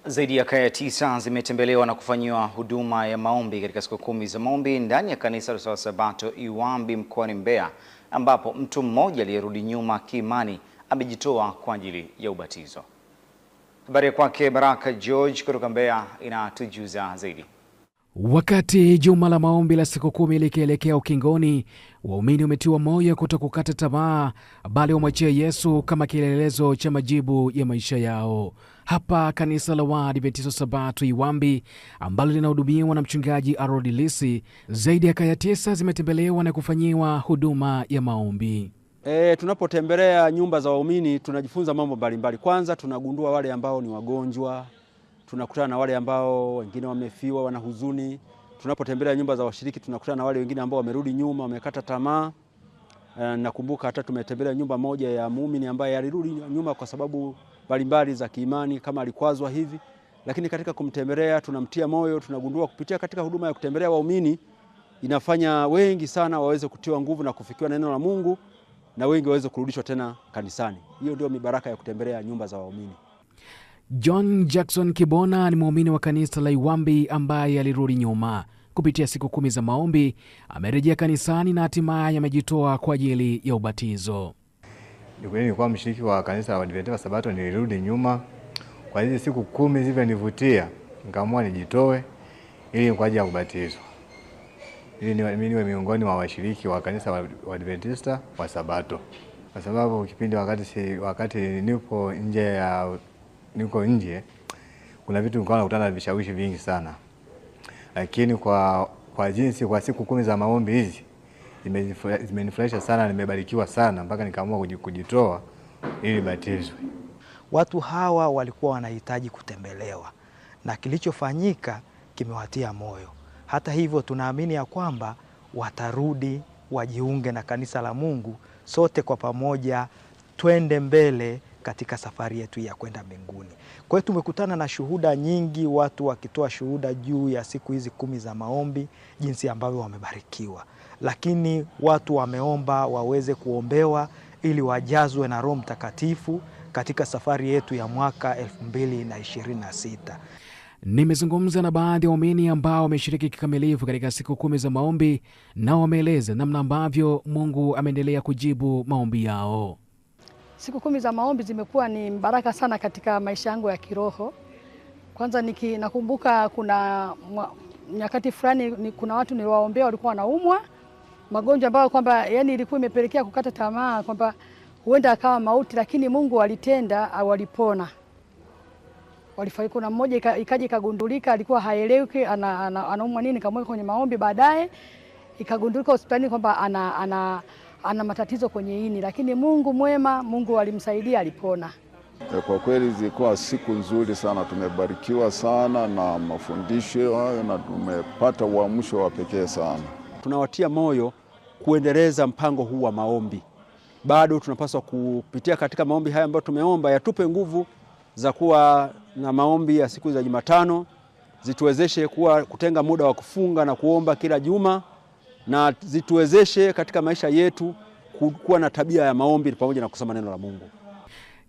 Zaidi ya kaya 9 zimetembelewa na kufanyiwa huduma ya maombi katika siku 10 za maombi ndani ya kanisa la Wasabato Iwambi mkoani Mbeya, ambapo mtu mmoja aliyerudi nyuma kiimani amejitoa kwa ajili ya ubatizo. Habari kwake Baraka George kutoka Mbeya inatujuza zaidi. Wakati juma la maombi la siku 10 likielekea ukingoni, waumini wametiwa moyo kutokukata tamaa, bali wamwachie Yesu kama kielelezo cha majibu ya maisha yao. Hapa kanisa la Waadventista Sabato Iwambi ambalo linahudumiwa na mchungaji Harold Lisi, zaidi ya kaya 9 zimetembelewa na kufanyiwa huduma ya maombi. Tunapotembelea nyumba za waumini tunajifunza mambo mbalimbali. Kwanza tunagundua wale ambao ni wagonjwa, tunakutana na wale ambao wengine wamefiwa, wana huzuni. Tunapotembelea nyumba za washiriki tunakutana na wale wengine ambao wamerudi nyuma, wamekata tamaa. Nakumbuka hata tumetembelea nyumba moja ya muumini ambaye alirudi nyuma kwa sababu mbalimbali za kiimani, kama alikwazwa hivi. Lakini katika kumtembelea tunamtia moyo, tunagundua kupitia katika huduma ya kutembelea waumini inafanya wengi sana waweze kutiwa nguvu na kufikiwa neno la Mungu, na wengi waweze kurudishwa tena kanisani. Hiyo ndio mibaraka ya kutembelea nyumba za waumini. John Jackson Kibona ni muumini wa kanisa la Iwambi ambaye alirudi nyuma. Kupitia siku 10 za maombi, amerejea kanisani na hatimaye amejitoa kwa ajili ya ubatizo. Nilikuwa mshiriki wa kanisa la Waadventista Sabato, nilirudi nyuma. Kwa hizo siku 10 zilivyonivutia, nikaamua nijitoe ili kwa ajili ya ubatizo. Ili niwe miongoni mwa washiriki wa kanisa la Waadventista wa Sabato. Kwa sababu kipindi wakati niko nje kuna vitu nilikuwa nakutana na vishawishi vingi sana. Lakini kwa siku 10 za maombi hizi zimenifurahisha sana, nimebarikiwa sana mpaka nikaamua kujitoa ili batizwe. Watu hawa walikuwa wanahitaji kutembelewa na kilichofanyika kimewatia moyo. Hata hivyo tunaamini ya kwamba watarudi wajiunge na kanisa la Mungu, sote kwa pamoja twende mbele katika safari yetu ya kwenda mbinguni. Kwa hiyo tumekutana na shuhuda nyingi, watu wakitoa shuhuda juu ya siku hizi 10 za maombi, jinsi ambavyo wamebarikiwa. Lakini watu wameomba waweze kuombewa ili wajazwe na Roho Mtakatifu katika safari yetu ya mwaka 2026. Nimezungumza na baadhi ya waumini ambao wameshiriki kikamilifu katika siku 10 za maombi, na wameeleza namna ambavyo Mungu ameendelea kujibu maombi yao. Siku 10 za maombi zimekuwa ni baraka sana katika maisha yangu ya kiroho. Kwanza nakumbuka kuna nyakati fulani kuna watu niliwaombea walikuwa wanaumwa magonjwa ambayo kwamba ilikuwa imepelekea kukata tamaa kwamba huenda akawa mauti, lakini Mungu alitenda, walipona. Kuna mmoja ikaja ikagundulika alikuwa haeleweki anaumwa nini, kamweka kwenye maombi, baadaye ikagundulika hospitalini kwamba ana matatizo kwenye ini, lakini Mungu mwema, Mungu alimsaidia, alipona. Kwa kweli zilikuwa siku nzuri sana, tumebarikiwa sana na mafundisho hayo na tumepata uamsho wa pekee sana. Tunawatia moyo kuendeleza mpango huu wa maombi. Bado tunapaswa kupitia katika maombi haya ambayo tumeomba yatupe nguvu za kuwa na maombi ya siku za Jumatano, zituwezeshe kutenga muda wa kufunga na kuomba kila juma, na zituwezeshe katika maisha yetu kuwa na tabia ya maombi pamoja na kusoma neno la Mungu.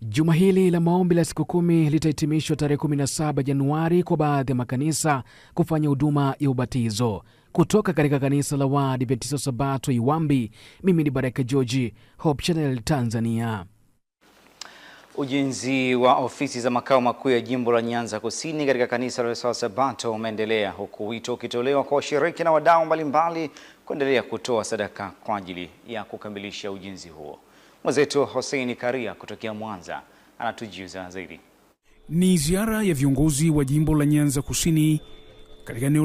Juma hili la maombi la siku 10 litahitimishwa tarehe 17 Januari kwa baadhi ya makanisa kufanya huduma ya ubatizo. Kutoka katika kanisa la Waadventista Sabato Iwambi, mimi ni Baraka George, Hope Channel Tanzania. Ujenzi wa ofisi za makao makuu ya jimbo la Nyanza Kusini katika kanisa la Sabato umeendelea, huku wito ukitolewa kwa washiriki na wadau mbalimbali kuendelea kutoa sadaka kwa ajili ya kukamilisha ujenzi huo. Mwenzetu Hussein Karia kutokea Mwanza anatujuza zaidi. Ni ziara ya viongozi wa jimbo la Nyanza Kusini katika